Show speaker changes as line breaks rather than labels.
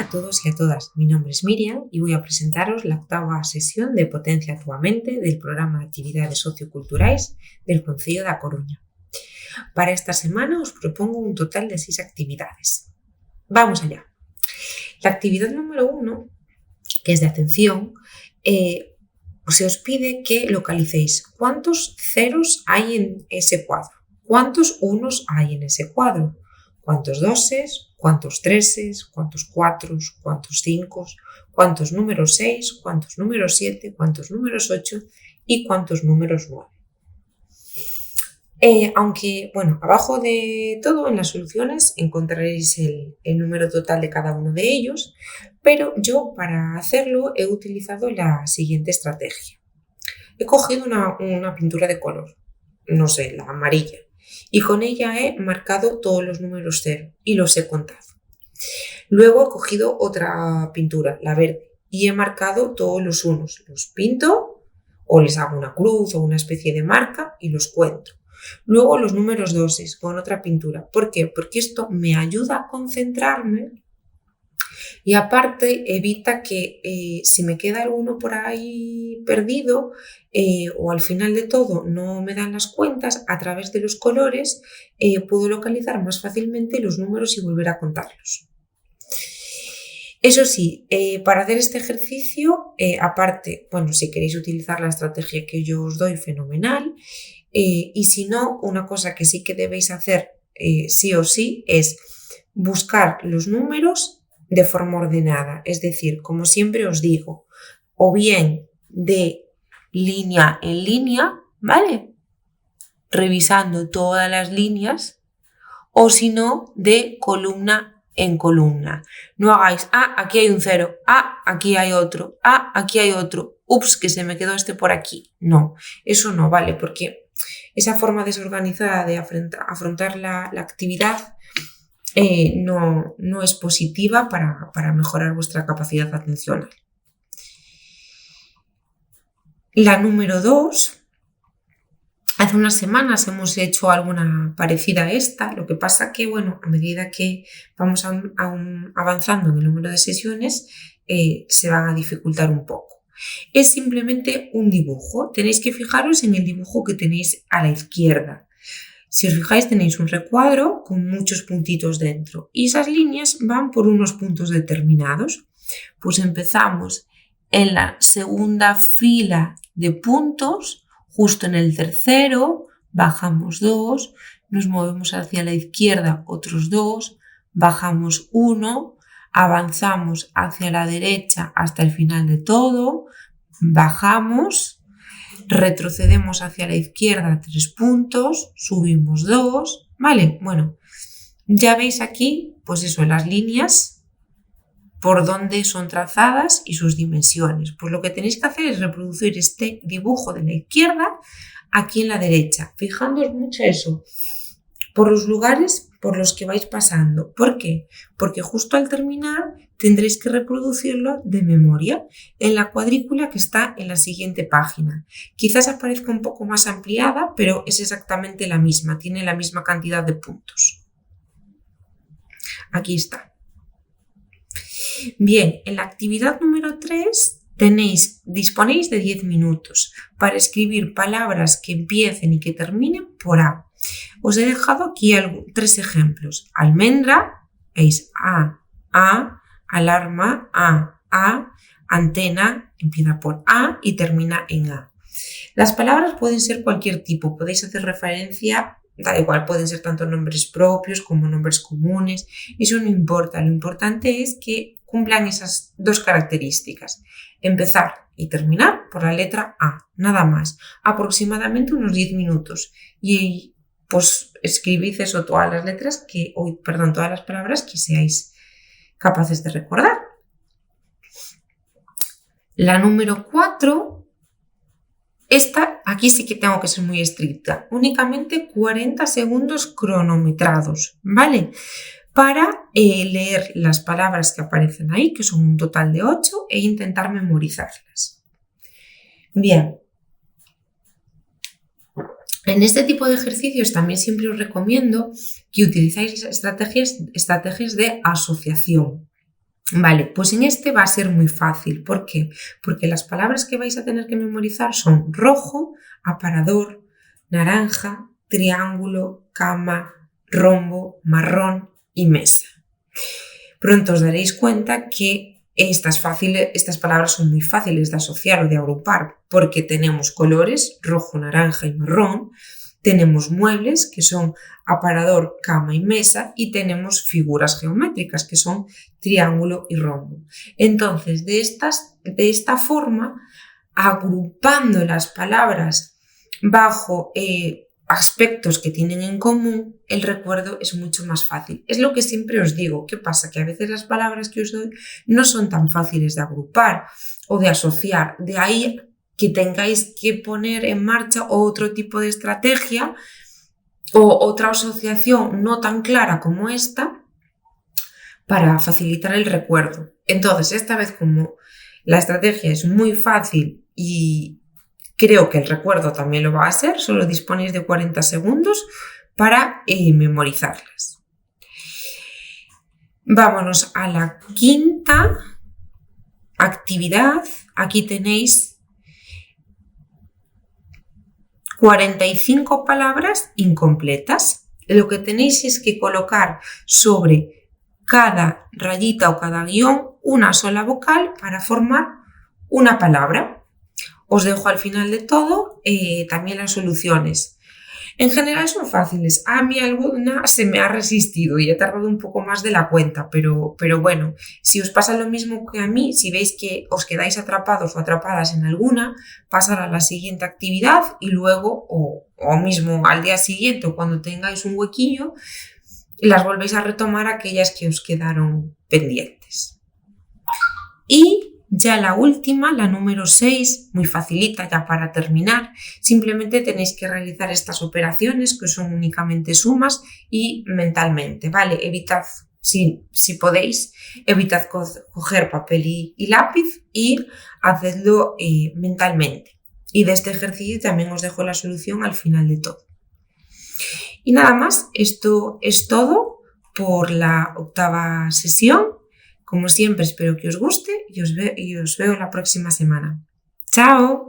a todos y a todas, mi nombre es Miriam y voy a presentaros la 8ª sesión de Potencia Túa Mente del programa de actividades socioculturais del Concello da Coruña. Para esta semana os propongo un total de 6 actividades. Vamos allá. La actividad número 1, que es de atención, se os pide que localicéis cuántos ceros hay en ese cuadro, cuántos unos hay en ese cuadro, cuántos doses, cuántos treses, cuántos cuatros, cuántos cincos, cuántos números 6, cuántos números 7, cuántos números 8 y cuántos números 9. Aunque, abajo de todo en las soluciones encontraréis el número total de cada uno de ellos, pero yo para hacerlo he utilizado la siguiente estrategia. He cogido una pintura de color, no sé, la amarilla, y con ella he marcado todos los números 0 y los he contado. Luego he cogido otra pintura, la verde, y he marcado todos los unos. Los pinto o les hago una cruz o una especie de marca y los cuento. Luego los números doses con otra pintura. ¿Por qué? Porque esto me ayuda a concentrarme y aparte evita que si me queda alguno por ahí perdido o al final de todo no me dan las cuentas, a través de los colores puedo localizar más fácilmente los números y volver a contarlos. Eso sí, para hacer este ejercicio, aparte, si queréis utilizar la estrategia que yo os doy, fenomenal. Y si no, una cosa que sí que debéis hacer sí o sí es buscar los números de forma ordenada, es decir, como siempre os digo, o bien de línea en línea, ¿vale? Revisando todas las líneas, o si no, de columna en columna. No hagáis, aquí hay un 0, aquí hay otro, aquí hay otro, ups, que se me quedó este por aquí. No, eso no vale, porque esa forma desorganizada de afrontar la actividad no es positiva para mejorar vuestra capacidad atencional. La número 2, hace unas semanas hemos hecho alguna parecida a esta, lo que pasa que, a medida que vamos avanzando en el número de sesiones, se van a dificultar un poco. Es simplemente un dibujo. Tenéis que fijaros en el dibujo que tenéis a la izquierda. Si os fijáis, tenéis un recuadro con muchos puntitos dentro y esas líneas van por unos puntos determinados. Pues empezamos en la segunda fila de puntos, justo en el tercero, bajamos 2, nos movemos hacia la izquierda otros 2, bajamos 1, avanzamos hacia la derecha hasta el final de todo, bajamos, retrocedemos hacia la izquierda 3 puntos, subimos 2, ¿vale? Ya veis aquí, las líneas por dónde son trazadas y sus dimensiones. Pues lo que tenéis que hacer es reproducir este dibujo de la izquierda aquí en la derecha. Fijándoos mucho eso, por los lugares por los que vais pasando. ¿Por qué? Porque justo al terminar tendréis que reproducirlo de memoria en la cuadrícula que está en la siguiente página. Quizás aparezca un poco más ampliada, pero es exactamente la misma, tiene la misma cantidad de puntos. Aquí está. Bien, en la actividad número 3 disponéis de 10 minutos para escribir palabras que empiecen y que terminen por A. Os he dejado aquí 3 ejemplos. Almendra, veis A, alarma, A, antena, empieza por A y termina en A. Las palabras pueden ser cualquier tipo, podéis hacer referencia, da igual, pueden ser tanto nombres propios como nombres comunes, eso no importa, lo importante es que cumplan esas 2 características, empezar y terminar por la letra A, nada más, aproximadamente unos 10 minutos y escribid eso, todas las palabras que seáis capaces de recordar. La número 4, aquí sí que tengo que ser muy estricta, únicamente 40 segundos cronometrados, ¿vale? Para leer las palabras que aparecen ahí, que son un total de 8, e intentar memorizarlas. Bien. En este tipo de ejercicios también siempre os recomiendo que utilicéis estrategias de asociación. Vale, pues en este va a ser muy fácil. ¿Por qué? Porque las palabras que vais a tener que memorizar son rojo, aparador, naranja, triángulo, cama, rombo, marrón y mesa. Pronto os daréis cuenta que estas palabras son muy fáciles de asociar o de agrupar porque tenemos colores rojo, naranja y marrón, tenemos muebles que son aparador, cama y mesa y tenemos figuras geométricas que son triángulo y rombo. Entonces, de esta forma, agrupando las palabras bajo aspectos que tienen en común, el recuerdo es mucho más fácil. Es lo que siempre os digo. ¿Qué pasa? Que a veces las palabras que os doy no son tan fáciles de agrupar o de asociar. De ahí que tengáis que poner en marcha otro tipo de estrategia o otra asociación no tan clara como esta para facilitar el recuerdo. Entonces, esta vez como la estrategia es muy fácil y creo que el recuerdo también lo va a ser, solo disponéis de 40 segundos para memorizarlas. Vámonos a la quinta actividad. Aquí tenéis 45 palabras incompletas. Lo que tenéis es que colocar sobre cada rayita o cada guión una sola vocal para formar una palabra. Os dejo al final de todo también las soluciones. En general son fáciles. A mí alguna se me ha resistido y he tardado un poco más de la cuenta, pero bueno, si os pasa lo mismo que a mí, si veis que os quedáis atrapados o atrapadas en alguna, pasar a la siguiente actividad y luego, o mismo al día siguiente o cuando tengáis un huequillo, las volvéis a retomar aquellas que os quedaron pendientes. Y ya la última, la número 6, muy facilita ya para terminar, simplemente tenéis que realizar estas operaciones que son únicamente sumas y mentalmente, ¿vale? Evitad, si podéis, evitad coger papel y lápiz y hacedlo mentalmente. Y de este ejercicio también os dejo la solución al final de todo. Y nada más, esto es todo por la 8ª sesión. Como siempre, espero que os guste y os veo la próxima semana. ¡Chao!